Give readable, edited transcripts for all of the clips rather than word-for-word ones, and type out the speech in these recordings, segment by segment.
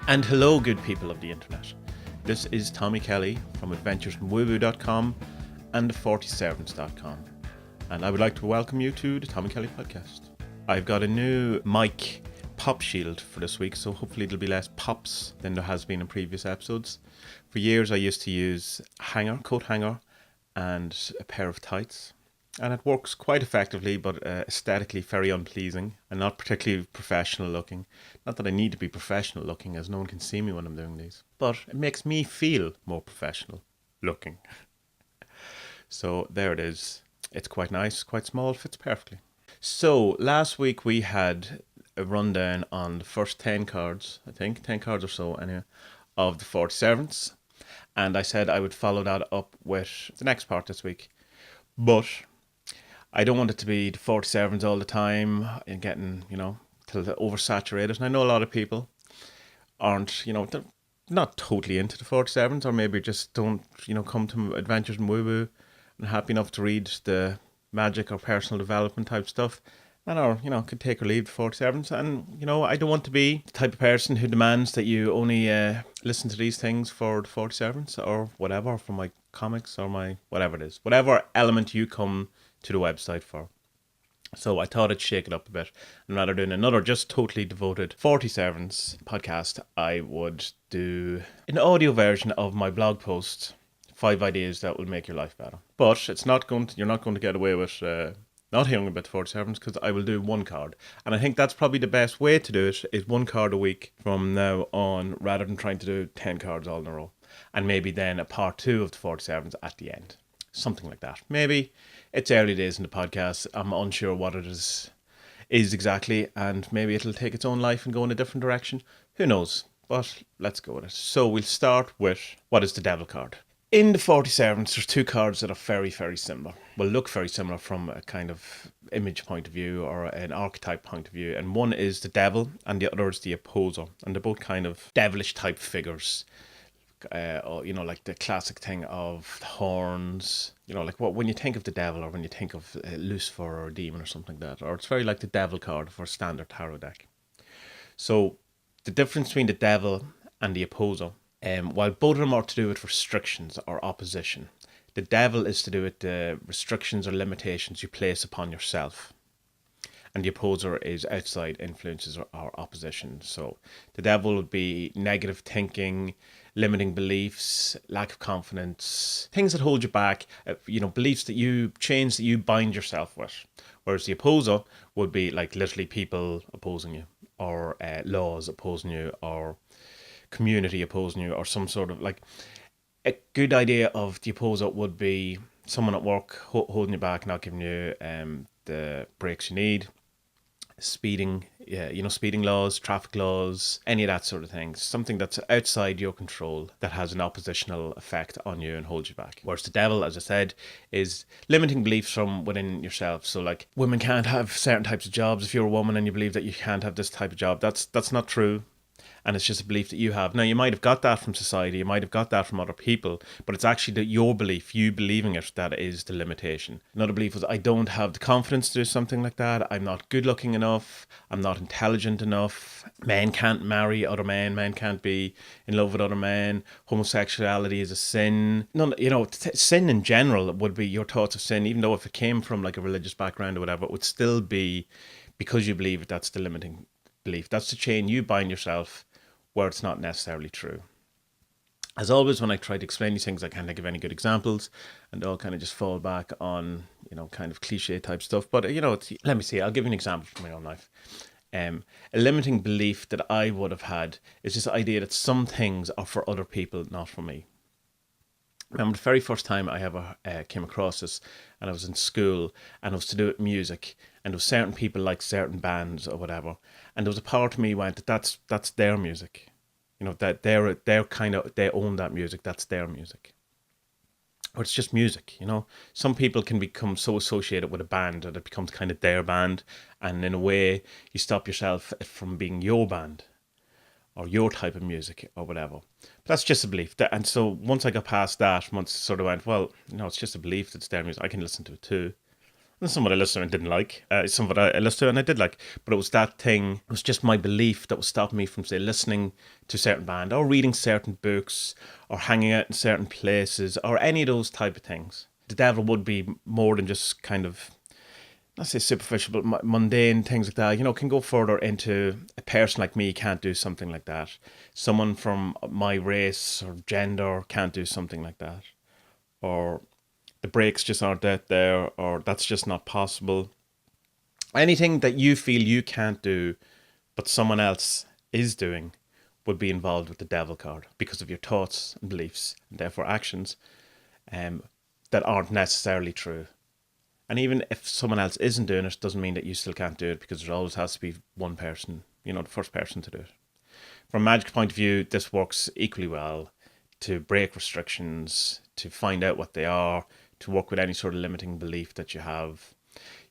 And hello, good people of the internet. This is Tommy Kelly from adventuresinwoohoo.com and the40servants.com. And I would like to welcome you to the Tommy Kelly podcast. I've got a new mic pop shield for this week, so hopefully it'll be less pops than there has been in previous episodes. For years I used to use coat hanger, and a pair of tights. And it works quite effectively, but aesthetically very unpleasing and not particularly professional looking. Not that I need to be professional looking, as no one can see me when I'm doing these. But it makes me feel more professional looking. So there it is. It's quite nice, quite small, fits perfectly. So last week we had a rundown on the first 10 cards, I think, 10 cards or so anyway, of the 40 Servants. And I said I would follow that up with the next part this week. But I don't want it to be the 40 Servants all the time and getting, till oversaturated. And I know a lot of people aren't, they're not totally into the 40 Servants, or maybe just don't, come to Adventures in Woo Woo and happy enough to read the magic or personal development type stuff. And or, could take or leave the 40 Servants. And, I don't want to be the type of person who demands that you only listen to these things for the 40 Servants or whatever, for my comics or my whatever it is. Whatever element you come to the website for. So I thought I'd shake it up a bit. And rather than another just totally devoted 40 Servants podcast, I would do an audio version of my blog post, 5 ideas that will make your life better. But you're not going to get away with not hearing about the 40 Servants, because I will do one card. And I think that's probably the best way to do it, is one card a week from now on, rather than trying to do 10 cards all in a row. And maybe then a part 2 of the 40 Servants at the end. Something like that. Maybe it's early days in the podcast. I'm unsure what it is exactly, and maybe it'll take its own life and go in a different direction. Who knows? But let's go with it. So we'll start with, what is the Devil card? In the 40 Servants, there's 2 cards that are very, very similar. Well, look very similar from a kind of image point of view or an archetype point of view. And one is the Devil and the other is the Opposer. And they're both kind of devilish type figures. Like the classic thing of the horns, like when you think of the devil, or when you think of Lucifer or a demon or something like that, or it's very like the devil card for a standard tarot deck. So the difference between the devil and the opposer, while both of them are to do with restrictions or opposition, the devil is to do with the restrictions or limitations you place upon yourself. And the opposer is outside influences or opposition. So the devil would be negative thinking, limiting beliefs, lack of confidence, things that hold you back, beliefs that you bind yourself with. Whereas the opposer would be like literally people opposing you, or laws opposing you, or community opposing you, or some sort of like, a good idea of the opposer would be someone at work holding you back, not giving you the breaks you need. Speeding laws, traffic laws, any of that sort of thing. Something that's outside your control that has an oppositional effect on you and holds you back. Whereas the devil, as I said, is limiting beliefs from within yourself. So like, women can't have certain types of jobs. If you're a woman and you believe that you can't have this type of job, that's not true. And it's just a belief that you have. Now, you might have got that from society, you might have got that from other people, but it's actually your belief, you believing it, that is the limitation. Another belief was, I don't have the confidence to do something like that, I'm not good looking enough, I'm not intelligent enough, men can't marry other men can't be in love with other men, homosexuality is a sin. Sin in general would be your thoughts of sin, even though if it came from like a religious background or whatever, it would still be because you believe it, that's the limiting belief. That's the chain you bind yourself where it's not necessarily true. As always, when I try to explain these things, I can't think of any good examples, and I'll kind of just fall back on, kind of cliche type stuff. But, let me see, I'll give you an example from my own life. A limiting belief that I would have had is this idea that some things are for other people, not for me. I remember the very first time I ever came across this, and I was in school, and it was to do with music, and there were certain people like certain bands or whatever, and there was a part of me went, that's their music, that they own that music, that's their music. Or it's just music, Some people can become so associated with a band that it becomes kind of their band, and in a way, you stop yourself from being your band, or your type of music or whatever. But that's just a belief. And so once I got past that, once I sort of went, well, it's just a belief, that's their music, I can listen to it too. And some of I listened to and didn't like. Some of it I listened to and I did like. But it was that thing, it was just my belief that was stopping me from, say, listening to certain band or reading certain books or hanging out in certain places or any of those type of things. The devil would be more than just kind of, not say superficial, but mundane things like that, can go further into a person like me can't do something like that. Someone from my race or gender can't do something like that. Or the brakes just aren't out there, or that's just not possible. Anything that you feel you can't do, but someone else is doing, would be involved with the devil card because of your thoughts and beliefs and therefore actions that aren't necessarily true. And even if someone else isn't doing it, doesn't mean that you still can't do it, because there always has to be one person, the first person to do it. From a magic point of view, this works equally well to break restrictions, to find out what they are, to work with any sort of limiting belief that you have.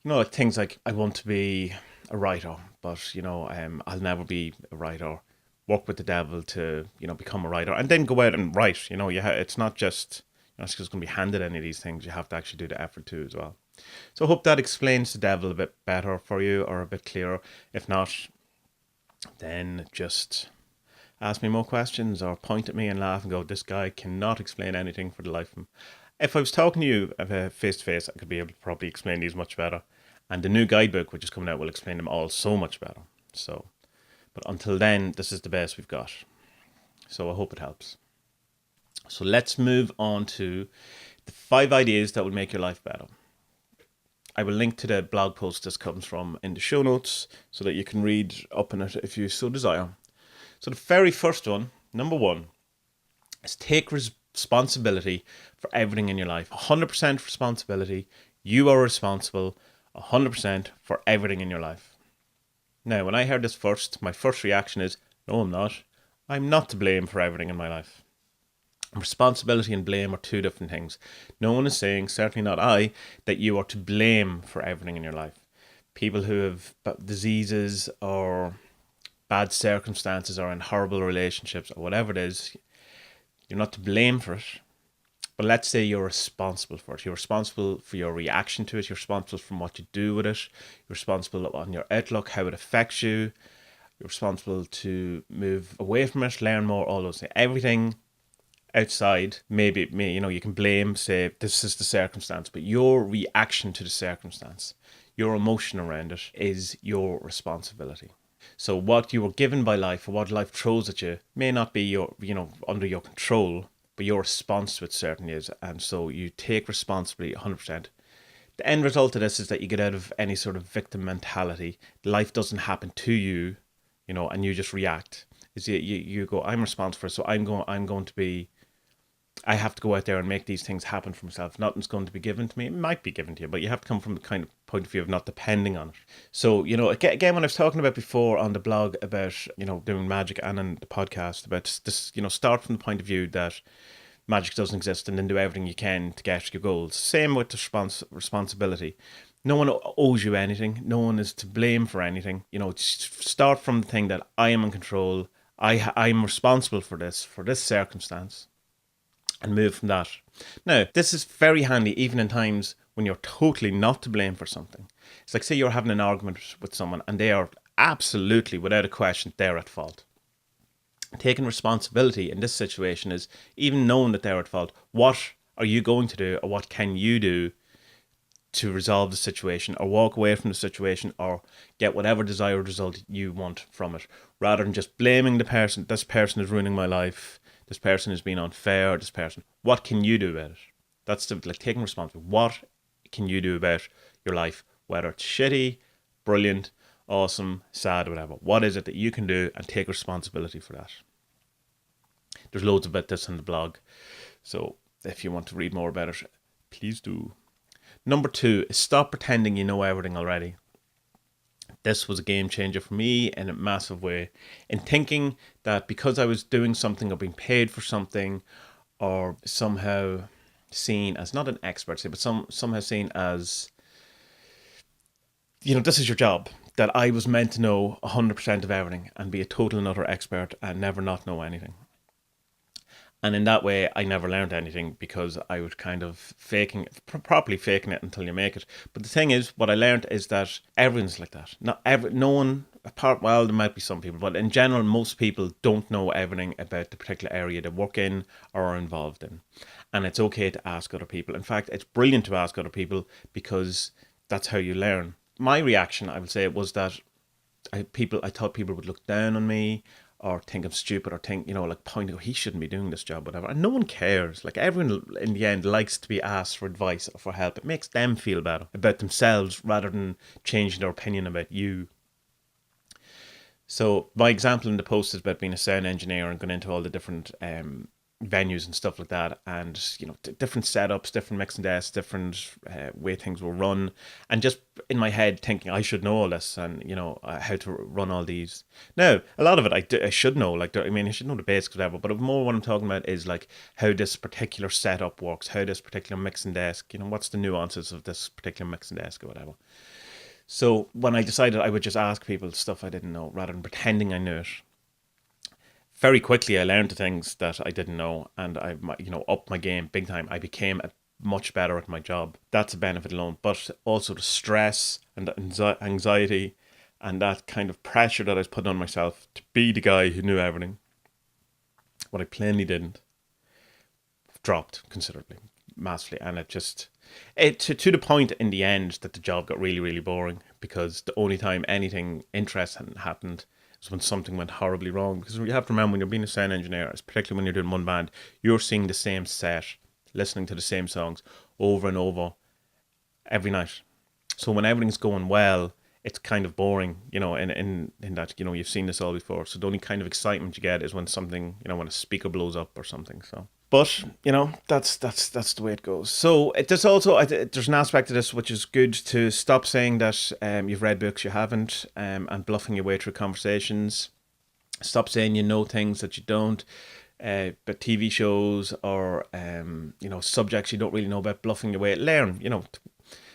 Like things like, I want to be a writer, but, I'll never be a writer. Work with the devil to, become a writer and then go out and write. It's not just, it's just going to be handed any of these things. You have to actually do the effort too as well. So I hope that explains the devil a bit better for you, or a bit clearer. If not, then just ask me more questions or point at me and laugh and go, this guy cannot explain anything for the life of him. If I was talking to you face to face, I could be able to probably explain these much better. And the new guidebook, which is coming out, will explain them all so much better. So, but until then, this is the best we've got. So I hope it helps. So let's move on to the 5 ideas that will make your life better. I will link to the blog post this comes from in the show notes so that you can read up on it if you so desire. So the very first one, number 1, is take responsibility for everything in your life. 100% responsibility. You are responsible 100% for everything in your life. Now, when I heard this first, my first reaction is, no, I'm not. I'm not to blame for everything in my life. Responsibility and blame are 2 different things. No one is saying, certainly not I, that you are to blame for everything in your life. People who have diseases or bad circumstances or in horrible relationships or whatever it is, you're not to blame for it. But let's say you're responsible for it. You're responsible for your reaction to it. You're responsible for what you do with it. You're responsible on your outlook, how it affects you. You're responsible to move away from it, learn more, all those things. Everything outside, maybe you can blame, say this is the circumstance, but your reaction to the circumstance, your emotion around it, is your responsibility. So what you were given by life, or what life throws at you, may not be your under your control, but your response to it certainly is. And so you take responsibility 100%. The end result of this is that you get out of any sort of victim mentality. Life doesn't happen to you, and you just react. Is you go, I'm responsible for it, so I'm going to be, I have to go out there and make these things happen for myself. Nothing's going to be given to me. It might be given to you, but you have to come from the kind of point of view of not depending on it. So, again, when I was talking about before on the blog about, doing magic, and in the podcast about this, start from the point of view that magic doesn't exist and then do everything you can to get your goals. Same with the responsibility. No one owes you anything. No one is to blame for anything. Start from the thing that I am in control. I'm responsible for this circumstance, and move from that. Now, this is very handy even in times when you're totally not to blame for something. It's like, say you're having an argument with someone and they are absolutely, without a question, they're at fault. Taking responsibility in this situation is even knowing that they're at fault. What are you going to do, or what can you do to resolve the situation, or walk away from the situation, or get whatever desired result you want from it, rather than just blaming the person. This person is ruining my life. This person is being unfair. This person. What can you do about it? That's taking responsibility. What can you do about your life, whether it's shitty, brilliant, awesome, sad, whatever? What is it that you can do, and take responsibility for that? There's loads about this on the blog, so if you want to read more about it, please do. Number 2 is stop pretending you know everything already. This was a game changer for me in a massive way, in thinking that because I was doing something or being paid for something, or somehow seen as not an expert, say, but somehow seen as, this is your job, that I was meant to know 100% of everything and be a total and utter expert and never not know anything. And in that way, I never learned anything because I was kind of properly faking it until you make it. But the thing is, what I learned is that everyone's like that. No one, well, there might be some people, but in general, most people don't know everything about the particular area they work in or are involved in. And it's okay to ask other people. In fact, it's brilliant to ask other people because that's how you learn. My reaction, I would say, was that I thought people would look down on me or think I'm stupid or think, like pointing, he shouldn't be doing this job, whatever. And no one cares. Like everyone in the end likes to be asked for advice or for help. It makes them feel better about themselves rather than changing their opinion about you. So my example in the post is about being a sound engineer and going into all the different venues and stuff like that, and different setups, different mixing desks, different way things will run, and just in my head thinking I should know all this and how to run all these. Now a lot of it I should know, like I should know the basics, whatever, but more what I'm talking about is like how this particular setup works, how this particular mixing desk, what's the nuances of this particular mixing desk or whatever. So when I decided I would just ask people stuff I didn't know rather than pretending I knew it, very quickly I learned the things that I didn't know, and I upped my game big time. I became much better at my job. That's a benefit alone, but also the stress and the anxiety and that kind of pressure that I was putting on myself to be the guy who knew everything, what I plainly didn't, dropped considerably, massively, and to the point in the end that the job got really, really boring because the only time anything interesting happened when something went horribly wrong. Because you have to remember, when you're being a sound engineer, particularly when you're doing one band, you're seeing the same set, listening to the same songs over and over every night. So when everything's going well, it's kind of boring, in that, you've seen this all before. So the only kind of excitement you get is when something, when a speaker blows up or something. So, but that's the way it goes. So there's also there's an aspect of this which is good, to stop saying that you've read books you haven't, and bluffing your way through conversations. Stop saying you know things that you don't. But TV shows or subjects you don't really know about, bluffing your way.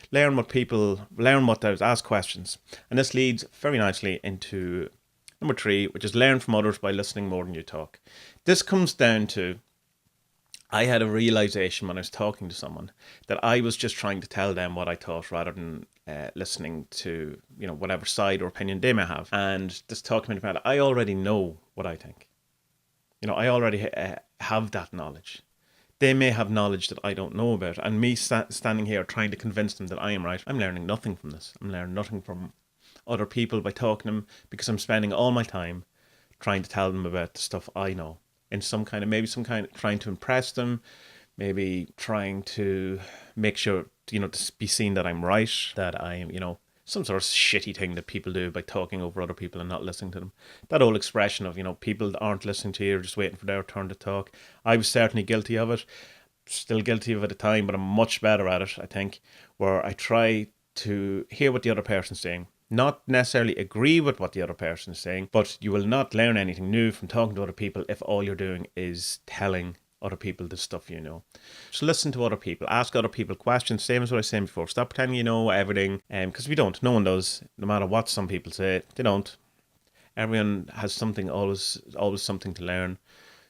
Learn what there's, ask questions. And this leads very nicely into number 3, which is learn from others by listening more than you talk. This comes down to, I had a realization when I was talking to someone that I was just trying to tell them what I thought rather than listening to, whatever side or opinion they may have. And this talking about it, I already know what I think. I already have that knowledge. They may have knowledge that I don't know about. And me standing here trying to convince them that I am right, I'm learning nothing from this. I'm learning nothing from other people by talking to them, because I'm spending all my time trying to tell them about the stuff I know. In some kind of trying to impress them, maybe trying to make sure, to be seen that I'm right, that I am, some sort of shitty thing that people do by talking over other people and not listening to them. That old expression of, people that aren't listening to you, just waiting for their turn to talk. I was certainly guilty of it, still guilty of it at the time, but I'm much better at it, I think, where I try to hear what the other person's saying. Not necessarily agree with what the other person is saying, but you will not learn anything new from talking to other people if all you're doing is telling other people the stuff you know. So listen to other people, ask other people questions, same as what I was saying before. Stop pretending you know everything, because we don't. No one does. No matter what some people say, they don't. Everyone has something, always something to learn.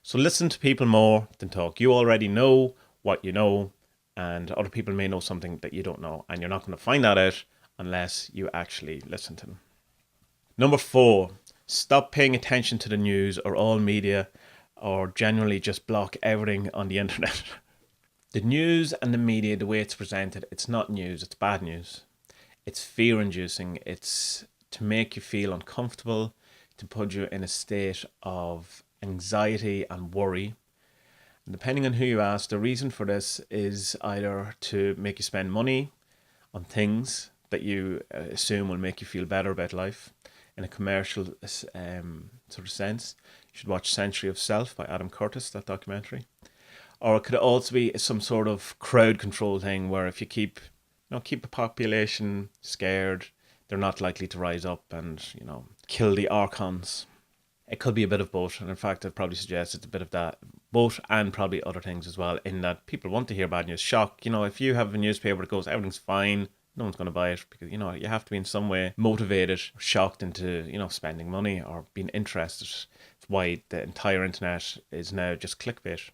So listen to people more than talk. You already know what you know, and other people may know something that you don't know, and you're not going to find that out unless you actually listen to them. Number 4, stop paying attention to the news or all media, or generally just block everything on the internet. The news and the media, the way it's presented, it's not news, it's bad news. It's fear-inducing, it's to make you feel uncomfortable, to put you in a state of anxiety and worry. And depending on who you ask, the reason for this is either to make you spend money on things that you assume will make you feel better about life in a commercial sort of sense. You should watch Century of Self by Adam Curtis, that documentary. Or it could also be some sort of crowd control thing where if you keep the population scared, they're not likely to rise up and, kill the archons. It could be a bit of both. And in fact, I'd probably suggest it's a bit of that, both, and probably other things as well, in that people want to hear bad news. Shock. If you have a newspaper that goes, everything's fine, no one's going to buy it, because, you have to be in some way motivated, shocked into, spending money or being interested. It's why the entire internet is now just clickbait.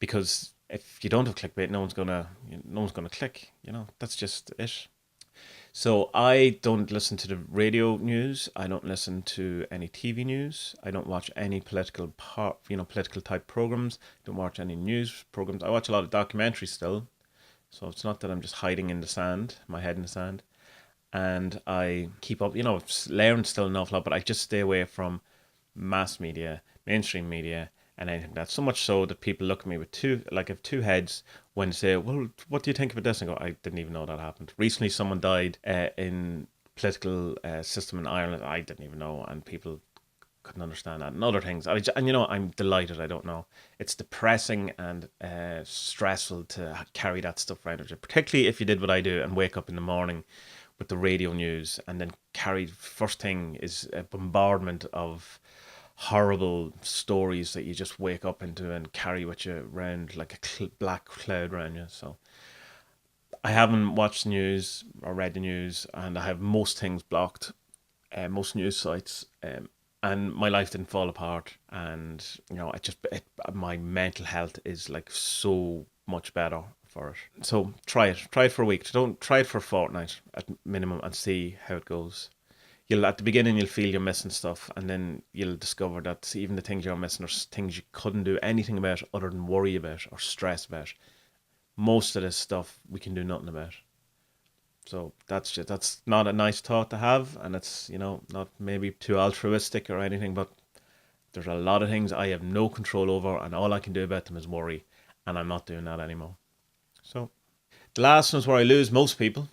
because if you don't have clickbait, no one's gonna click. That's just it. So I don't listen to the radio news. I don't listen to any TV news. I don't watch any political type programs. Don't watch any news programs. I watch a lot of documentaries still. So it's not that I'm just hiding in the sand, my head in the sand. And I keep up, learn still an awful lot, but I just stay away from mass media, mainstream media, and anything like that. So much so that people look at me with two heads when they say, well, what do you think about this? And I go, I didn't even know that happened. Recently, someone died in political system in Ireland. I didn't even know, and people couldn't understand that, and other things. I'm delighted I don't know. It's depressing and stressful to carry that stuff around with you, particularly if you did what I do and wake up in the morning with the radio news, and then first thing is a bombardment of horrible stories that you just wake up into and carry with you around like a black cloud around you. So I haven't watched the news or read the news, and I have most things blocked, most news sites, and my life didn't fall apart. And my mental health is like so much better for it. So try it for a week. Don't try it for a fortnight at minimum and see how it goes. At the beginning you'll feel you're missing stuff, and then you'll discover that even the things you're missing are things you couldn't do anything about other than worry about or stress about. Most of this stuff we can do nothing about. So that's not a nice thought to have, and it's not maybe too altruistic or anything, but there's a lot of things I have no control over, and all I can do about them is worry, and I'm not doing that anymore. So the last one is where I lose most people,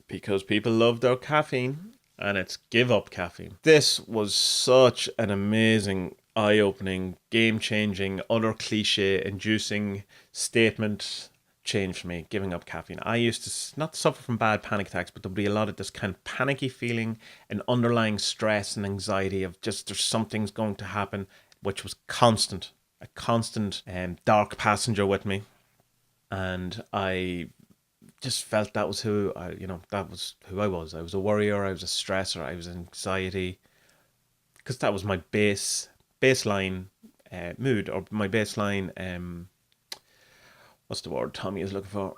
because people love their caffeine, and it's give up caffeine. This was such an amazing, eye-opening, game-changing, utter cliche-inducing statement change for me, giving up caffeine. I used to not suffer from bad panic attacks, but there'd be a lot of this kind of panicky feeling, an underlying stress and anxiety of just there's something's going to happen, which was constant, a constant dark passenger with me. And I just felt that was that was who I was. I was a worrier, I was a stressor, I was anxiety, because that was my baseline mood, or my baseline what's the word Tommy is looking for?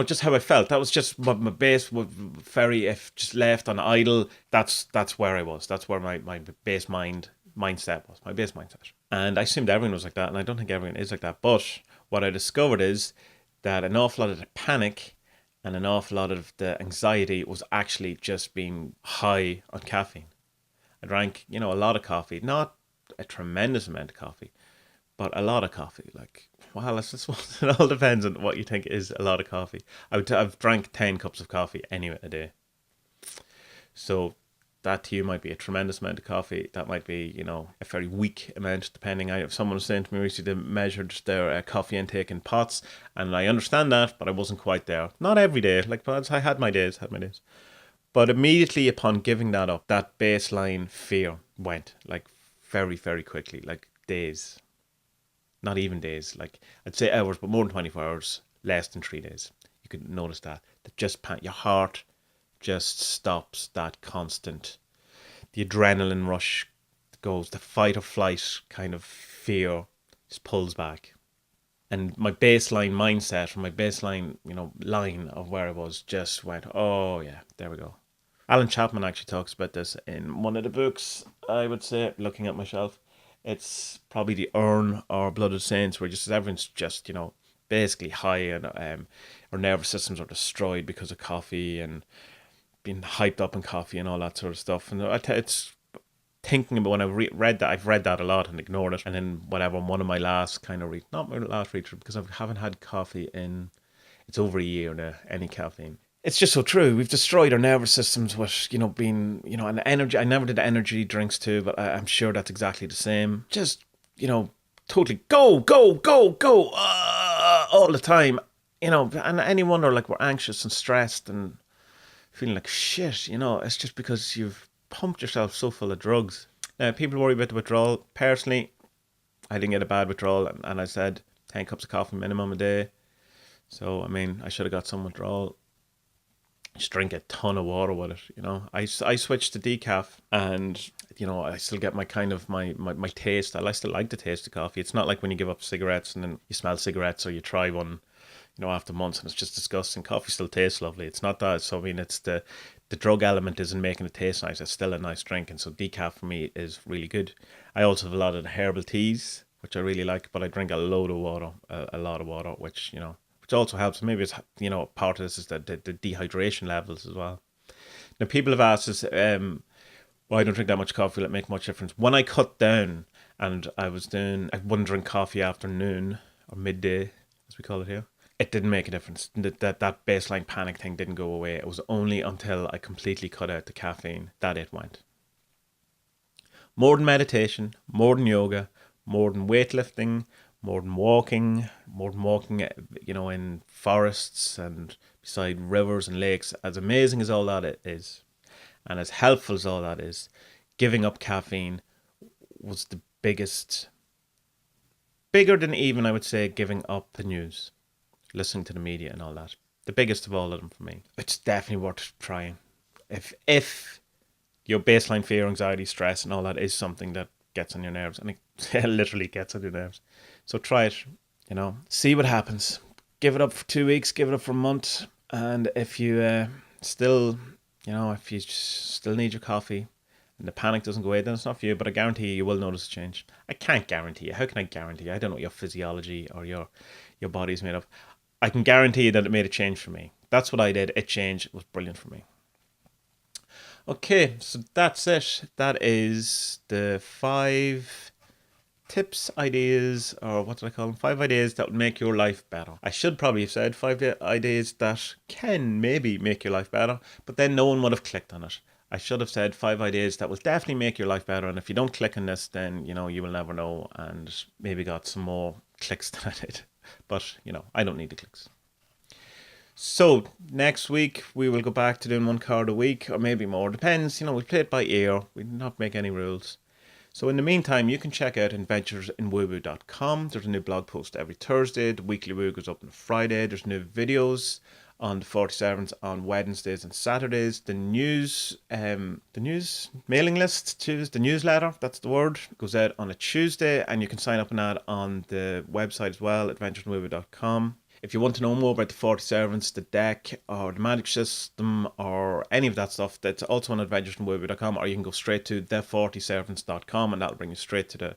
Just how I felt. That was just my base was very, if just left on idle, that's where I was. That's where my base mindset was, my base mindset. And I assumed everyone was like that, and I don't think everyone is like that. But what I discovered is that an awful lot of the panic and an awful lot of the anxiety was actually just being high on caffeine. I drank, a lot of coffee, not a tremendous amount of coffee, but a lot of coffee. Like, well, it all depends on what you think is a lot of coffee. I've drank 10 cups of coffee anyway a day. So that to you might be a tremendous amount of coffee. That might be, a very weak amount, depending. If someone was saying to me recently they measured their coffee intake in pots, and I understand that, but I wasn't quite there. Not every day, but I had my days. But immediately upon giving that up, that baseline fear went, like, very, very quickly, like days. Not even days, like I'd say hours, but more than 24 hours, less than 3 days. You could notice that just your heart just stops, that constant, the adrenaline rush goes, the fight or flight kind of fear just pulls back. And my baseline mindset, from my baseline, line of where I was, just went, oh yeah, there we go. Alan Chapman actually talks about this in one of the books, I would say, looking at my shelf. It's probably the Urn or Blooded Saints, where just everyone's just, basically high, and our nervous systems are destroyed because of coffee and being hyped up in coffee and all that sort of stuff. And it's thinking about when I read that, I've read that a lot and ignored it. And then whatever, one of my last kind of not my last read through, because I haven't had coffee in, it's over a year now, any caffeine. It's just so true. We've destroyed our nervous systems with, being, and energy. I never did energy drinks too, but I'm sure that's exactly the same. Just, totally go, go, go, go, all the time, and any wonder, like, we're anxious and stressed and feeling like shit, it's just because you've pumped yourself so full of drugs. Now, people worry about the withdrawal. Personally, I didn't get a bad withdrawal, and I said 10 cups of coffee minimum a day. So, I should have got some withdrawal. Just drink a ton of water with it, I switched to decaf, and I still get my kind of my taste. I still like the taste of coffee. It's not like when you give up cigarettes and then you smell cigarettes or you try one, after months and it's just disgusting. Coffee still tastes lovely. It's not that. So I mean, it's the drug element isn't making it taste nice. It's still a nice drink, and so decaf for me is really good. I also have a lot of the herbal teas, which I really like, but I drink a load of water, a lot of water, which also helps. Maybe it's part of this is the dehydration levels as well. Now people have asked us, well, I don't drink that much coffee. Will it make much difference? When I cut down and I wouldn't drink coffee after noon or midday, as we call it here. It didn't make a difference. That baseline panic thing didn't go away. It was only until I completely cut out the caffeine that it went. More than meditation, more than yoga, more than weightlifting, more than walking, in forests and beside rivers and lakes. As amazing as all that is, and as helpful as all that is, giving up caffeine was the bigger than even, I would say, giving up the news, listening to the media and all that. The biggest of all of them for me. It's definitely worth trying. If your baseline fear, anxiety, stress and all that is something that gets on your nerves, and it literally gets on your nerves. So try it, see what happens. Give it up for 2 weeks, give it up for a month. And if you still need your coffee and the panic doesn't go away, then it's not for you. But I guarantee you will notice a change. I can't guarantee you. How can I guarantee you? I don't know what your physiology or your body's made of. I can guarantee you that it made a change for me. That's what I did. It changed. It was brilliant for me. Okay, so that's it. That is the 5 tips, ideas, or what did I call them? 5 ideas that would make your life better. I should probably have said 5 ideas that can maybe make your life better, but then no one would have clicked on it. I should have said 5 ideas that will definitely make your life better, and if you don't click on this, then, you will never know, and maybe got some more clicks than I did. But, I don't need the clicks. So, next week, we will go back to doing 1 card a week, or maybe more. Depends, we play it by ear. We do not make any rules. So in the meantime, you can check out adventuresinwoohoo.com. There's a new blog post every Thursday. The weekly woo goes up on Friday. There's new videos on the 47s on Wednesdays and Saturdays. The news mailing list, the newsletter, that's the word, goes out on a Tuesday, and you can sign up on that on the website as well, adventuresinwoohoo.com. If you want to know more about the 40 Servants, the deck, or the magic system, or any of that stuff, that's also on adventuresinwoohoo.com, or you can go straight to the40servants.com, and that'll bring you straight to the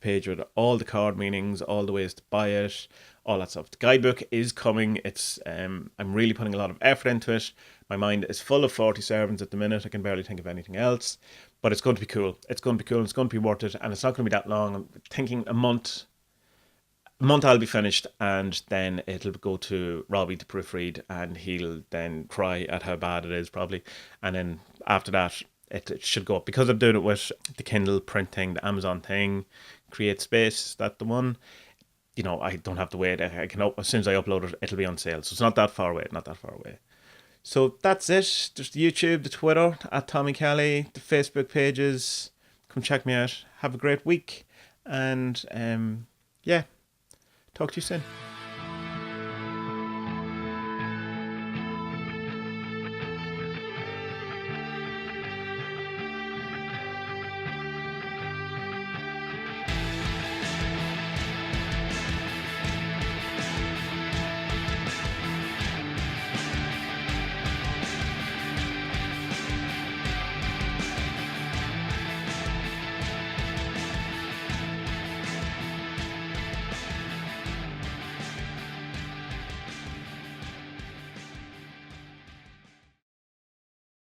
page with all the card meanings, all the ways to buy it, all that stuff. The guidebook is coming. It's I'm really putting a lot of effort into it. My mind is full of 40 Servants at the minute. I can barely think of anything else, but it's going to be cool. It's going to be cool. It's going to be worth it, and it's not going to be that long. I'm thinking a month I'll be finished, and then it'll go to Robbie to proofread, and he'll then cry at how bad it is probably, and then after that it should go up, because I'm doing it with the Kindle print thing, the Amazon thing, Create Space, that's the one. I don't have to wait. I can as soon as I upload it, it'll be on sale, so it's not that far away. So that's it. There's the YouTube, the Twitter at Tommy Kelly, the Facebook pages. Come check me out. Have a great week, and yeah. Talk to you soon.